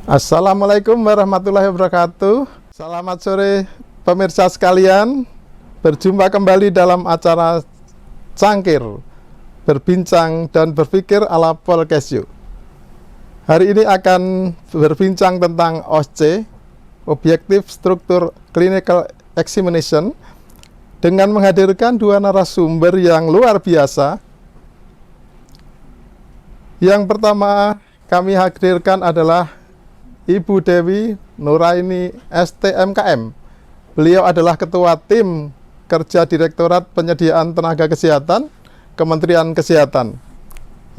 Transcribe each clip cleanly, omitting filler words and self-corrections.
Assalamualaikum warahmatullahi wabarakatuh. Selamat sore pemirsa sekalian. Berjumpa kembali dalam acara Cangkir, berbincang dan berpikir ala Paul Casio. Hari ini akan berbincang tentang OSCE, Objective Structure Clinical Examination, dengan menghadirkan dua narasumber yang luar biasa. Yang pertama kami hadirkan adalah Ibu Dewi Nuraini STMKM. Beliau adalah Ketua Tim Kerja Direktorat Penyediaan Tenaga Kesehatan, Kementerian Kesehatan.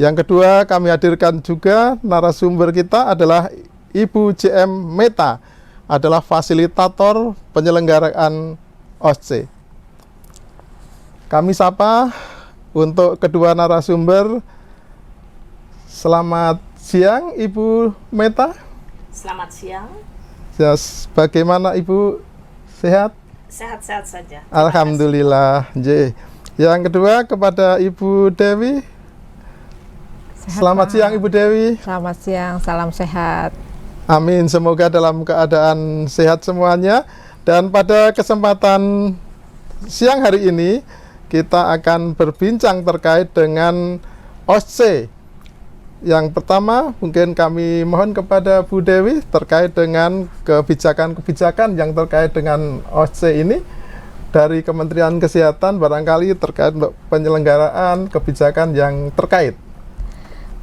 Yang kedua, kami hadirkan juga narasumber kita adalah Ibu JM Meta, adalah fasilitator penyelenggaraan OSCE. Kami sapa untuk kedua narasumber. Selamat siang, Ibu Meta. Selamat siang. Yes, bagaimana Ibu? Sehat? Sehat-sehat saja. Alhamdulillah. Yang kedua kepada Ibu Dewi. Sehat, Selamat Pak. siang Ibu Dewi. Selamat siang, salam sehat. Amin, semoga dalam keadaan sehat semuanya. Dan pada kesempatan siang hari ini kita akan berbincang terkait dengan OSCE. Yang pertama, mungkin kami mohon kepada Bu Dewi terkait dengan kebijakan-kebijakan yang terkait dengan OSCE ini dari Kementerian Kesehatan, barangkali terkait untuk penyelenggaraan kebijakan yang terkait.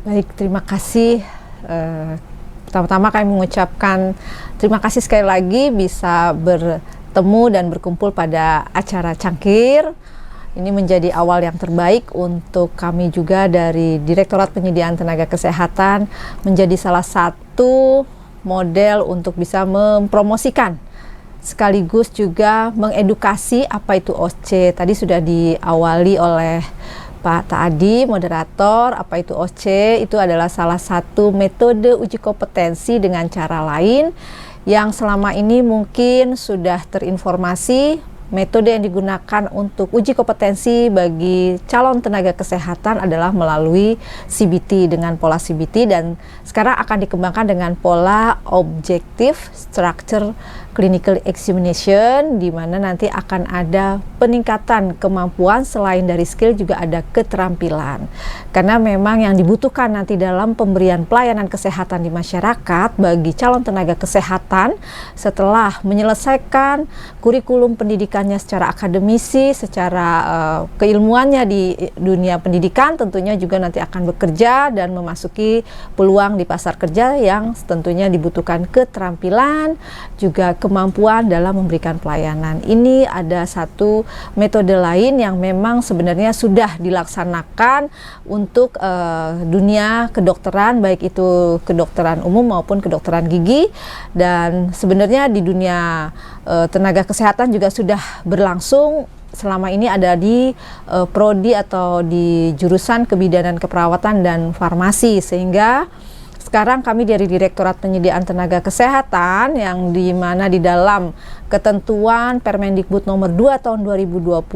Baik, terima kasih. Pertama-tama kami mengucapkan terima kasih sekali lagi bisa bertemu dan berkumpul pada acara Cangkir. Ini menjadi awal yang terbaik untuk kami juga dari Direktorat Penyediaan Tenaga Kesehatan, menjadi salah satu model untuk bisa mempromosikan sekaligus juga mengedukasi apa itu OSCE. Tadi sudah diawali oleh Pak Taadi, moderator. Apa itu OSCE? Itu adalah salah satu metode uji kompetensi dengan cara lain yang selama ini mungkin sudah terinformasi. Metode yang digunakan untuk uji kompetensi bagi calon tenaga kesehatan adalah melalui CBT dengan pola CBT, dan sekarang akan dikembangkan dengan pola Objective Structure Clinical Examination, di mana nanti akan ada peningkatan kemampuan, selain dari skill juga ada keterampilan. Karena memang yang dibutuhkan nanti dalam pemberian pelayanan kesehatan di masyarakat bagi calon tenaga kesehatan setelah menyelesaikan kurikulum pendidikannya secara akademisi, secara keilmuannya di dunia pendidikan, tentunya juga nanti akan bekerja dan memasuki peluang di pasar kerja yang tentunya dibutuhkan keterampilan, juga kemampuan dalam memberikan pelayanan. Ini ada satu metode lain yang memang sebenarnya sudah dilaksanakan untuk dunia kedokteran, baik itu kedokteran umum maupun kedokteran gigi, dan sebenarnya di dunia tenaga kesehatan juga sudah berlangsung selama ini ada di prodi atau di jurusan kebidanan keperawatan dan farmasi, sehingga sekarang kami dari Direktorat Penyediaan Tenaga Kesehatan yang di mana di dalam ketentuan Permendikbud nomor 2 tahun 2020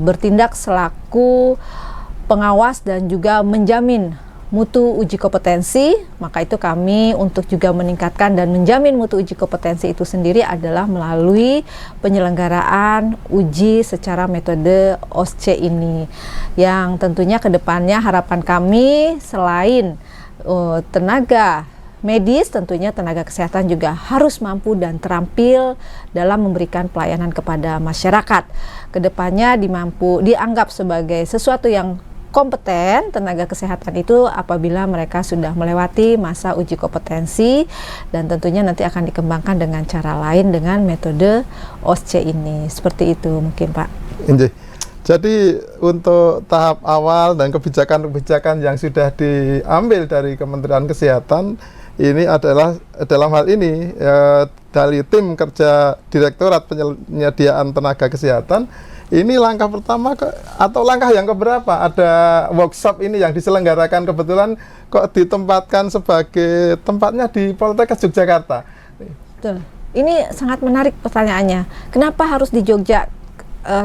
bertindak selaku pengawas dan juga menjamin mutu uji kompetensi. Maka itu kami untuk juga meningkatkan dan menjamin mutu uji kompetensi itu sendiri adalah melalui penyelenggaraan uji secara metode OSCE ini, yang tentunya kedepannya harapan kami selain tenaga medis, tentunya tenaga kesehatan juga harus mampu dan terampil dalam memberikan pelayanan kepada masyarakat. Kedepannya dianggap sebagai sesuatu yang kompeten tenaga kesehatan itu apabila mereka sudah melewati masa uji kompetensi, dan tentunya nanti akan dikembangkan dengan cara lain dengan metode OSCE ini. Seperti itu mungkin, Pak. Jadi untuk tahap awal dan kebijakan-kebijakan yang sudah diambil dari Kementerian Kesehatan ini adalah dalam hal ini dari tim kerja Direktorat Penyediaan Tenaga Kesehatan. Ini langkah pertama atau langkah yang keberapa? Ada workshop ini yang diselenggarakan kebetulan kok ditempatkan sebagai tempatnya di Poltekkes Yogyakarta. Betul. Ini sangat menarik pertanyaannya. Kenapa harus di Jogja?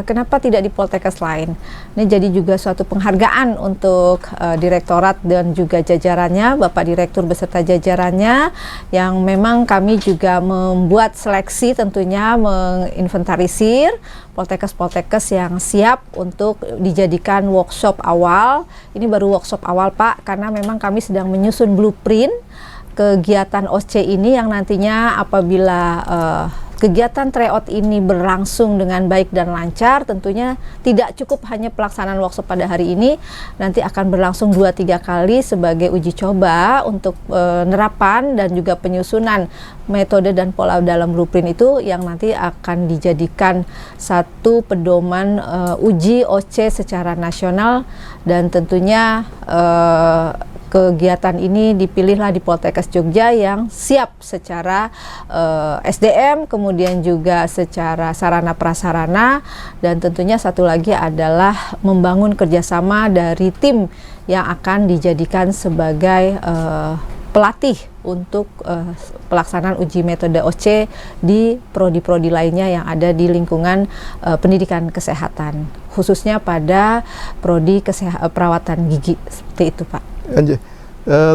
kenapa tidak di Poltekkes lain? Ini jadi juga suatu penghargaan untuk Direktorat dan juga jajarannya, Bapak Direktur beserta jajarannya, yang memang kami juga membuat seleksi, tentunya menginventarisir Poltekkes-Poltekkes yang siap untuk dijadikan workshop awal. Ini baru workshop awal, Pak, karena memang kami sedang menyusun blueprint kegiatan OSCE ini, yang nantinya apabila kegiatan tryout ini berlangsung dengan baik dan lancar, tentunya tidak cukup hanya pelaksanaan workshop pada hari ini, nanti akan berlangsung 2-3 kali sebagai uji coba untuk penerapan dan juga penyusunan metode dan pola dalam blueprint itu, yang nanti akan dijadikan satu pedoman uji OSCE secara nasional. Dan tentunya kegiatan ini dipilihlah di Poltekkes Jogja yang siap secara SDM, kemudian juga secara sarana prasarana, dan tentunya satu lagi adalah membangun kerjasama dari tim yang akan dijadikan sebagai pelatih untuk pelaksanaan uji metode OSCE di prodi-prodi lainnya yang ada di lingkungan pendidikan kesehatan, khususnya pada prodi perawatan gigi. Seperti itu, Pak.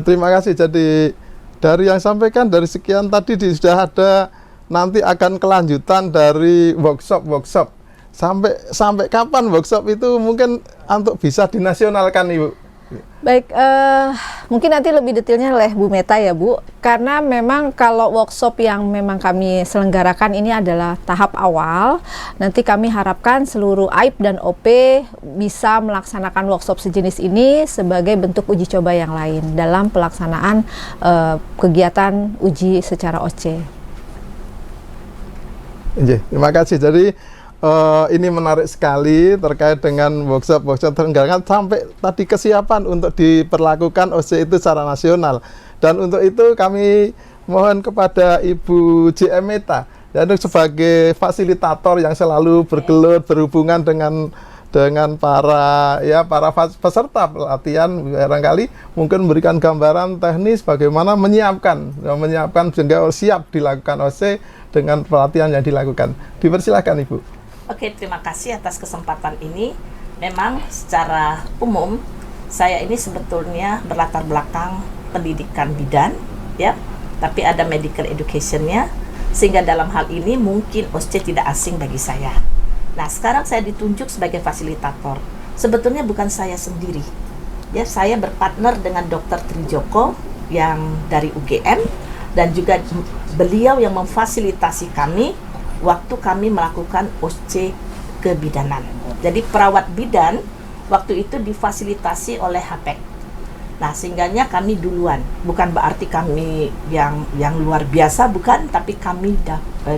Terima kasih. Jadi dari yang sampaikan, dari sekian tadi sudah ada, nanti akan kelanjutan dari workshop. Sampai kapan workshop itu mungkin untuk bisa dinasionalkan, Ibu? Baik, mungkin nanti lebih detailnya oleh Bu Meta ya, Bu. Karena memang kalau workshop yang memang kami selenggarakan ini adalah tahap awal. Nanti kami harapkan seluruh AIP dan OP bisa melaksanakan workshop sejenis ini sebagai bentuk uji coba yang lain dalam pelaksanaan kegiatan uji secara OSCE. Terima kasih. Jadi ini menarik sekali terkait dengan workshop terenggalkan sampai tadi kesiapan untuk diperlakukan OSCE itu secara nasional. Dan untuk itu kami mohon kepada Ibu JM Meta, yaitu sebagai fasilitator yang selalu bergelut berhubungan dengan para peserta pelatihan, barangkali mungkin memberikan gambaran teknis bagaimana menyiapkan sehingga siap dilakukan OSCE dengan pelatihan yang dilakukan. Dipersilakan, Ibu. Oke, terima kasih atas kesempatan ini. Memang secara umum saya ini sebetulnya berlatar belakang pendidikan bidan, ya, tapi ada medical education-nya, sehingga dalam hal ini mungkin OSCE tidak asing bagi saya. Nah, sekarang saya ditunjuk sebagai fasilitator. Sebetulnya bukan saya sendiri, ya, saya berpartner dengan Dr. Trijoko yang dari UGM, dan juga beliau yang memfasilitasi kami waktu kami melakukan OSCE kebidanan. Jadi perawat bidan waktu itu difasilitasi oleh HPEC. Nah, sehingganya kami duluan. Bukan berarti kami yang luar biasa, bukan, tapi kami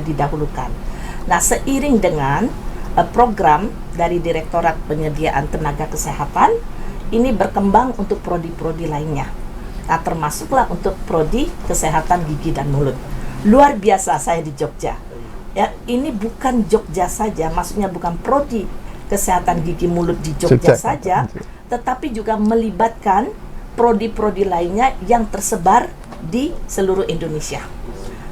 didahulukan. Nah, seiring dengan program dari Direktorat Penyediaan Tenaga Kesehatan, ini berkembang untuk prodi-prodi lainnya. Nah, termasuklah untuk prodi kesehatan gigi dan mulut. Luar biasa saya di Jogja. Ya, ini bukan Jogja saja, maksudnya bukan prodi kesehatan gigi mulut di Jogja saja, tetapi juga melibatkan prodi-prodi lainnya yang tersebar di seluruh Indonesia.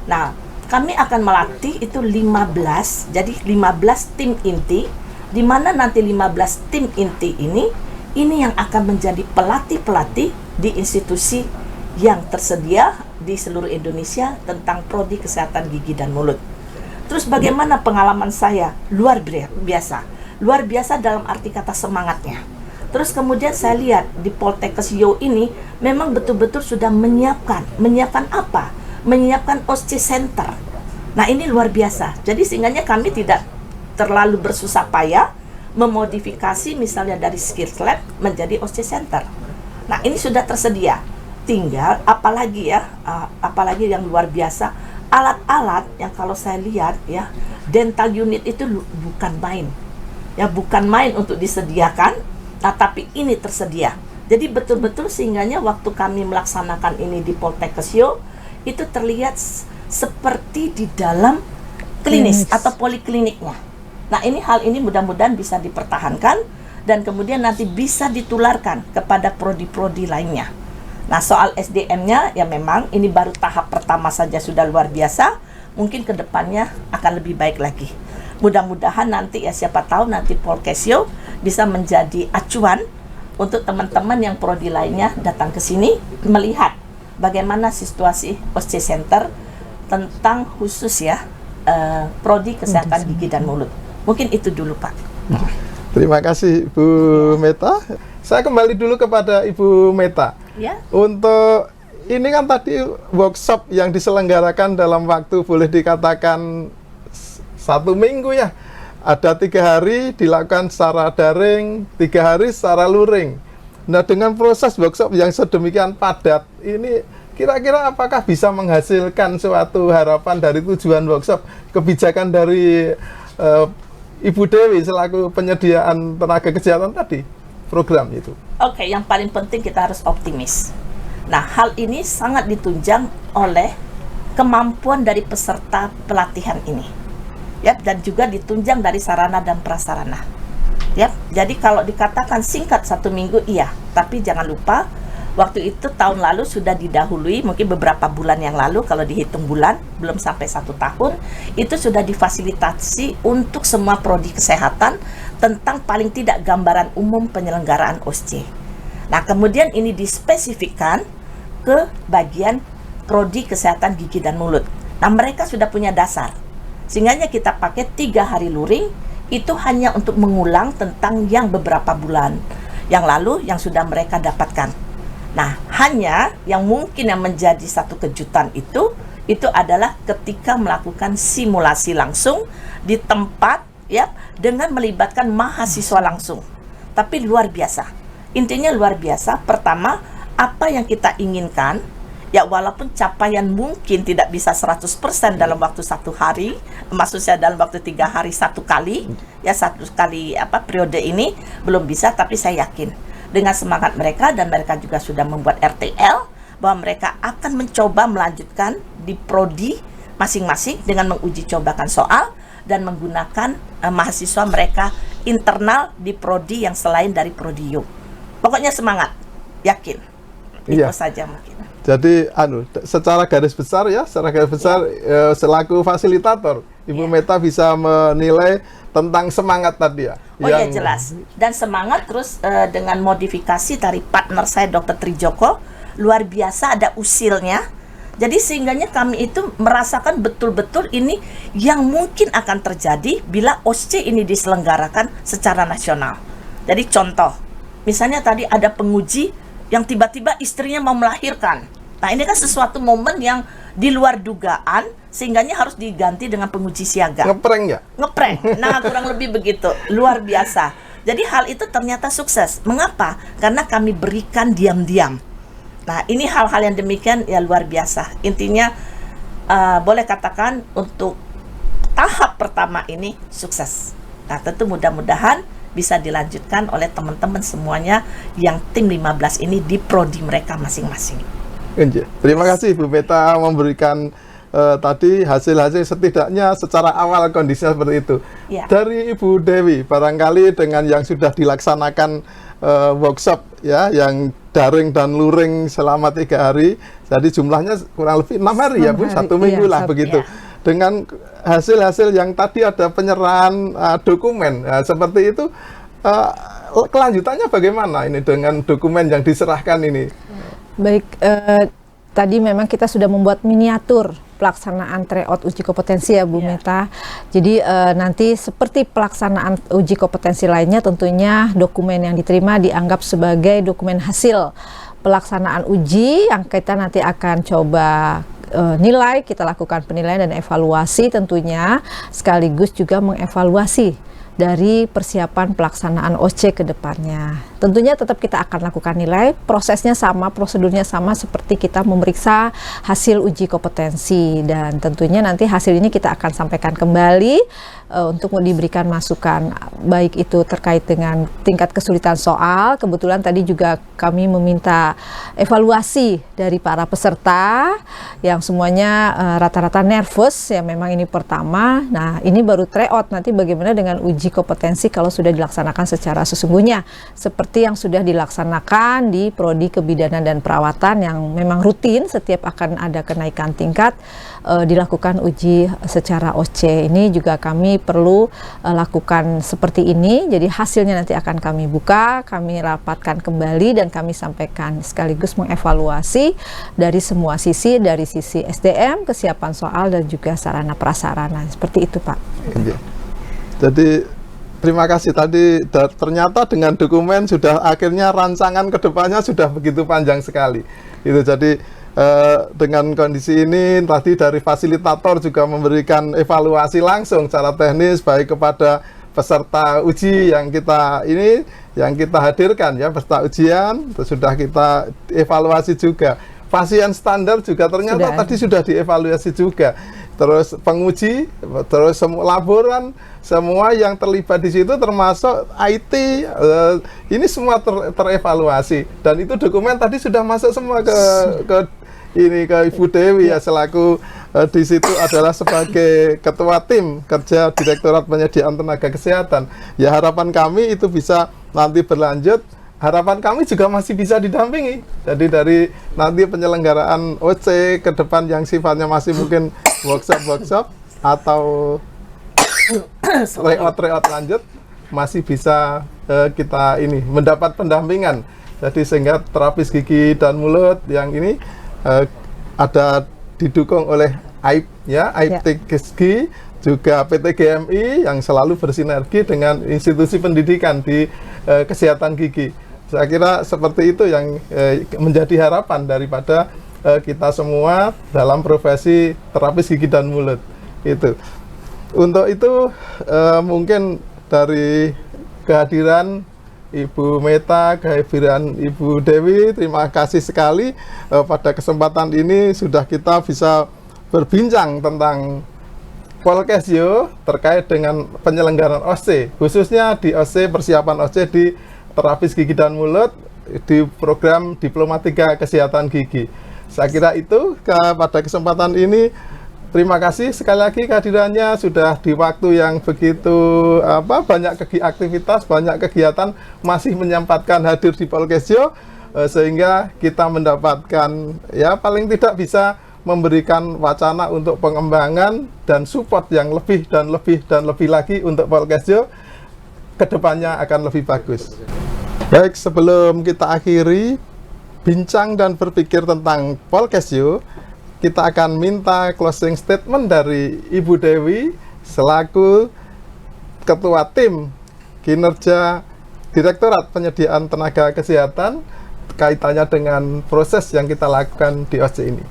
Nah, kami akan melatih itu 15, jadi 15 tim inti, di mana nanti 15 tim inti ini yang akan menjadi pelatih-pelatih di institusi yang tersedia di seluruh Indonesia tentang prodi kesehatan gigi dan mulut. Terus bagaimana pengalaman saya? Luar biasa dalam arti kata semangatnya. Terus kemudian saya lihat di Poltekkes YO ini memang betul-betul sudah menyiapkan apa? Menyiapkan OSCE Center. Nah, ini luar biasa. Jadi sehingganya kami tidak terlalu bersusah payah memodifikasi misalnya dari Skills Lab menjadi OSCE Center. Nah, ini sudah tersedia. Tinggal apalagi yang luar biasa, alat-alat yang kalau saya lihat, ya, dental unit itu bukan main untuk disediakan, tapi ini tersedia. Jadi betul-betul sehingganya waktu kami melaksanakan ini di Poltekkes YO itu terlihat seperti di dalam klinis atau polikliniknya. Nah, hal ini mudah-mudahan bisa dipertahankan dan kemudian nanti bisa ditularkan kepada prodi-prodi lainnya. Nah, soal SDM-nya ya memang ini baru tahap pertama saja sudah luar biasa, mungkin kedepannya akan lebih baik lagi. Mudah-mudahan nanti ya, siapa tahu nanti Polkesio bisa menjadi acuan untuk teman-teman yang prodi lainnya datang ke sini melihat bagaimana situasi OSCE Center tentang khusus ya prodi kesehatan gigi dan mulut. Mungkin itu dulu, Pak. Terima kasih Bu Meta. Saya kembali dulu kepada Ibu Meta. Ya. Untuk ini kan tadi workshop yang diselenggarakan dalam waktu boleh dikatakan 1 minggu ya. Ada 3 hari dilakukan secara daring, 3 hari secara luring. Nah, dengan proses workshop yang sedemikian padat ini, kira-kira apakah bisa menghasilkan suatu harapan dari tujuan workshop, kebijakan dari Ibu Dewi selaku penyediaan tenaga kesehatan tadi, program itu? Oke, yang paling penting kita harus optimis. Nah, hal ini sangat ditunjang oleh kemampuan dari peserta pelatihan ini, ya, dan juga ditunjang dari sarana dan prasarana, ya. Jadi kalau dikatakan singkat 1 minggu, iya, tapi jangan lupa waktu itu tahun lalu sudah didahului, mungkin beberapa bulan yang lalu kalau dihitung bulan, belum sampai 1 tahun, itu sudah difasilitasi untuk semua prodi kesehatan tentang paling tidak gambaran umum penyelenggaraan OSCE. Nah, kemudian ini dispesifikkan ke bagian prodi kesehatan gigi dan mulut. Nah, mereka sudah punya dasar. Sehingga kita pakai 3 hari luring, itu hanya untuk mengulang tentang yang beberapa bulan yang lalu yang sudah mereka dapatkan. Nah, hanya yang mungkin yang menjadi satu kejutan itu adalah ketika melakukan simulasi langsung di tempat, ya, dengan melibatkan mahasiswa langsung. Tapi luar biasa. Intinya luar biasa. Pertama, apa yang kita inginkan, ya, walaupun capaian mungkin tidak bisa 100% dalam waktu 1 hari, maksudnya dalam waktu 3 hari 1 kali, ya, 1 kali periode ini belum bisa, tapi saya yakin dengan semangat mereka, dan mereka juga sudah membuat RTL bahwa mereka akan mencoba melanjutkan di prodi masing-masing dengan menguji cobakan soal dan menggunakan mahasiswa mereka internal di prodi yang selain dari prodi U. Pokoknya semangat, yakin. Itu saja mungkin. Jadi secara garis besar selaku fasilitator, Ibu Meta bisa menilai tentang semangat tadi ya. Oh ya, jelas. Dan semangat terus dengan modifikasi dari partner saya Dr. Trijoko, luar biasa, ada usilnya. Jadi sehingganya kami itu merasakan betul-betul ini yang mungkin akan terjadi bila OSCE ini diselenggarakan secara nasional. Jadi contoh, misalnya tadi ada penguji yang tiba-tiba istrinya mau melahirkan. Nah, ini kan sesuatu momen yang di luar dugaan, sehingganya harus diganti dengan penguji siaga. Ngeprank ya? Ngeprank. Nah, kurang lebih begitu. Luar biasa. Jadi hal itu ternyata sukses. Mengapa? Karena kami berikan diam-diam. Nah, ini hal-hal yang demikian ya luar biasa. Intinya boleh katakan untuk tahap pertama ini sukses. Nah, tentu mudah-mudahan bisa dilanjutkan oleh teman-teman semuanya yang tim 15 ini di prodi mereka masing-masing. Terima kasih Bu Meta memberikan tadi hasil-hasil setidaknya secara awal kondisinya seperti itu. Ya. Dari Ibu Dewi, barangkali dengan yang sudah dilaksanakan workshop ya, yang daring dan luring selama 3 hari, jadi jumlahnya kurang lebih 6 hari ya Bu, 1 minggu lah begitu. Dengan hasil-hasil yang tadi ada penyerahan dokumen, seperti itu, kelanjutannya bagaimana ini dengan dokumen yang diserahkan ini? Baik, tadi memang kita sudah membuat miniatur pelaksanaan tryout uji kompetensi ya Bu Meta. Jadi nanti seperti pelaksanaan uji kompetensi lainnya, tentunya dokumen yang diterima dianggap sebagai dokumen hasil pelaksanaan uji yang kita nanti akan coba nilai, kita lakukan penilaian dan evaluasi tentunya, sekaligus juga mengevaluasi dari persiapan pelaksanaan OSCE ke depannya. Tentunya tetap kita akan lakukan nilai, prosesnya sama, prosedurnya sama seperti kita memeriksa hasil uji kompetensi, dan tentunya nanti hasil ini kita akan sampaikan kembali untuk diberikan masukan, baik itu terkait dengan tingkat kesulitan soal. Kebetulan tadi juga kami meminta evaluasi dari para peserta yang semuanya rata-rata nervous ya, memang ini pertama. Nah, ini baru tryout, nanti bagaimana dengan uji uji kompetensi kalau sudah dilaksanakan secara sesungguhnya, seperti yang sudah dilaksanakan di Prodi Kebidanan dan Perawatan yang memang rutin setiap akan ada kenaikan tingkat dilakukan uji secara OSCE. Ini juga kami perlu lakukan seperti ini, jadi hasilnya nanti akan kami buka, kami rapatkan kembali dan kami sampaikan sekaligus mengevaluasi dari semua sisi, dari sisi SDM, kesiapan soal dan juga sarana prasarana. Seperti itu, Pak. Jadi terima kasih tadi, ternyata dengan dokumen sudah akhirnya rancangan kedepannya sudah begitu panjang sekali. Itu jadi dengan kondisi ini tadi dari fasilitator juga memberikan evaluasi langsung secara teknis baik kepada peserta uji yang kita hadirkan ya, peserta ujian sudah kita evaluasi juga. Pasien standar juga ternyata tadi sudah dievaluasi juga. Terus penguji, terus laboran, semua yang terlibat di situ termasuk IT, ini semua terevaluasi. Dan itu dokumen tadi sudah masuk semua ke Ibu Dewi ya, selaku di situ adalah sebagai ketua tim kerja Direktorat Penyediaan Tenaga Kesehatan. Ya harapan kami itu bisa nanti berlanjut. Harapan kami juga masih bisa didampingi. Jadi dari nanti penyelenggaraan OC ke depan yang sifatnya masih mungkin workshop atau layout lanjut masih bisa kita mendapat pendampingan. Jadi sehingga terapis gigi dan mulut yang ini ada didukung oleh AIP ya, AIP Gigi, juga PT GMI yang selalu bersinergi dengan institusi pendidikan di kesehatan gigi. Saya kira seperti itu yang menjadi harapan daripada kita semua dalam profesi terapis gigi dan mulut. Itu. Untuk itu mungkin dari kehadiran Ibu Meta, kehadiran Ibu Dewi, terima kasih sekali pada kesempatan ini sudah kita bisa berbincang tentang Polkesyo terkait dengan penyelenggaraan OSCE, khususnya di OSCE, persiapan OSCE di terapis gigi dan mulut di program Diploma 3 Kesehatan Gigi. Saya kira itu pada kesempatan ini. Terima kasih sekali lagi kehadirannya, sudah di waktu yang begitu banyak aktivitas, banyak kegiatan, masih menyempatkan hadir di Polkesyo, sehingga kita mendapatkan ya paling tidak bisa memberikan wacana untuk pengembangan dan support yang lebih dan lebih lagi untuk Polkesyo. Kedepannya akan lebih bagus. Baik, sebelum kita akhiri bincang dan berpikir tentang Polkesyo, kita akan minta closing statement dari Ibu Dewi selaku Ketua Tim Kinerja Direktorat Penyediaan Tenaga Kesehatan kaitannya dengan proses yang kita lakukan di OSCE ini.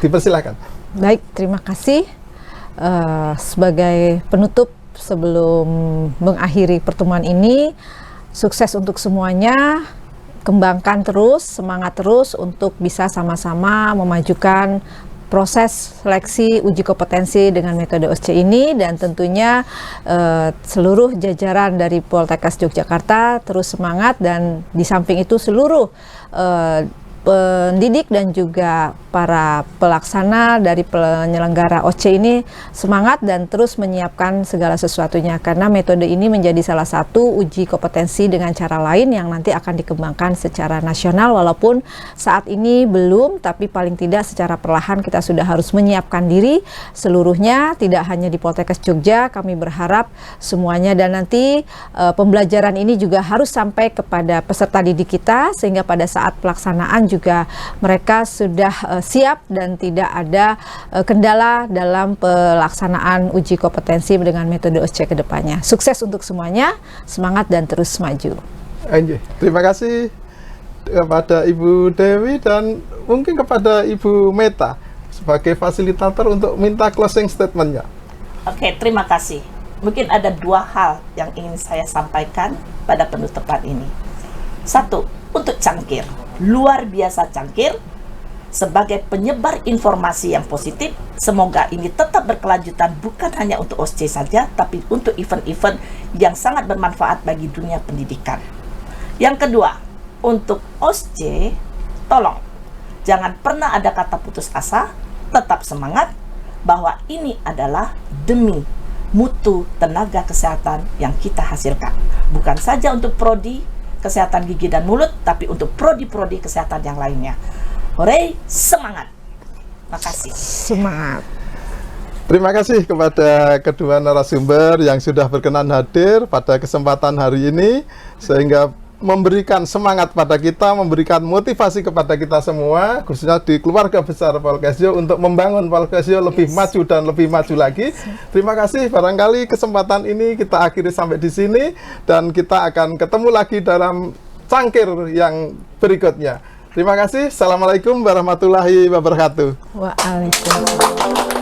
Dipersilakan. Baik, terima kasih. Sebagai penutup sebelum mengakhiri pertemuan ini, sukses untuk semuanya, kembangkan terus, semangat terus untuk bisa sama-sama memajukan proses seleksi uji kompetensi dengan metode OSCE ini, dan tentunya seluruh jajaran dari Poltekkes Yogyakarta terus semangat, dan di samping itu seluruh pendidik dan juga para pelaksana dari penyelenggara OSCE ini semangat dan terus menyiapkan segala sesuatunya, karena metode ini menjadi salah satu uji kompetensi dengan cara lain yang nanti akan dikembangkan secara nasional, walaupun saat ini belum, tapi paling tidak secara perlahan kita sudah harus menyiapkan diri seluruhnya, tidak hanya di Poltekkes Jogja. Kami berharap semuanya, dan nanti pembelajaran ini juga harus sampai kepada peserta didik kita, sehingga pada saat pelaksanaan juga mereka sudah siap dan tidak ada kendala dalam pelaksanaan uji kompetensi dengan metode OSCE ke depannya. Sukses untuk semuanya, semangat dan terus maju. Terima kasih kepada Ibu Dewi dan mungkin kepada Ibu Meta sebagai fasilitator untuk minta closing statement-nya. Oke, terima kasih. Mungkin ada dua hal yang ingin saya sampaikan pada penutupan ini. Satu, untuk Cangkir. Luar biasa Cangkir sebagai penyebar informasi yang positif. Semoga ini tetap berkelanjutan, bukan hanya untuk OSCE saja, tapi untuk event-event yang sangat bermanfaat bagi dunia pendidikan. Yang kedua, untuk OSCE, tolong jangan pernah ada kata putus asa, tetap semangat, bahwa ini adalah demi mutu tenaga kesehatan yang kita hasilkan. Bukan saja untuk prodi kesehatan gigi dan mulut, tapi untuk prodi-prodi kesehatan yang lainnya. Hore, semangat! Makasih. Semangat. Terima kasih kepada kedua narasumber yang sudah berkenan hadir pada kesempatan hari ini, sehingga memberikan semangat pada kita, memberikan motivasi kepada kita semua, khususnya di keluarga besar Polkesjo untuk membangun Polkesjo lebih maju dan lebih maju lagi. Terima kasih, barangkali kesempatan ini kita akhiri sampai di sini, dan kita akan ketemu lagi dalam cangkir yang berikutnya. Terima kasih. Assalamualaikum warahmatullahi wabarakatuh. Waalaikumsalam.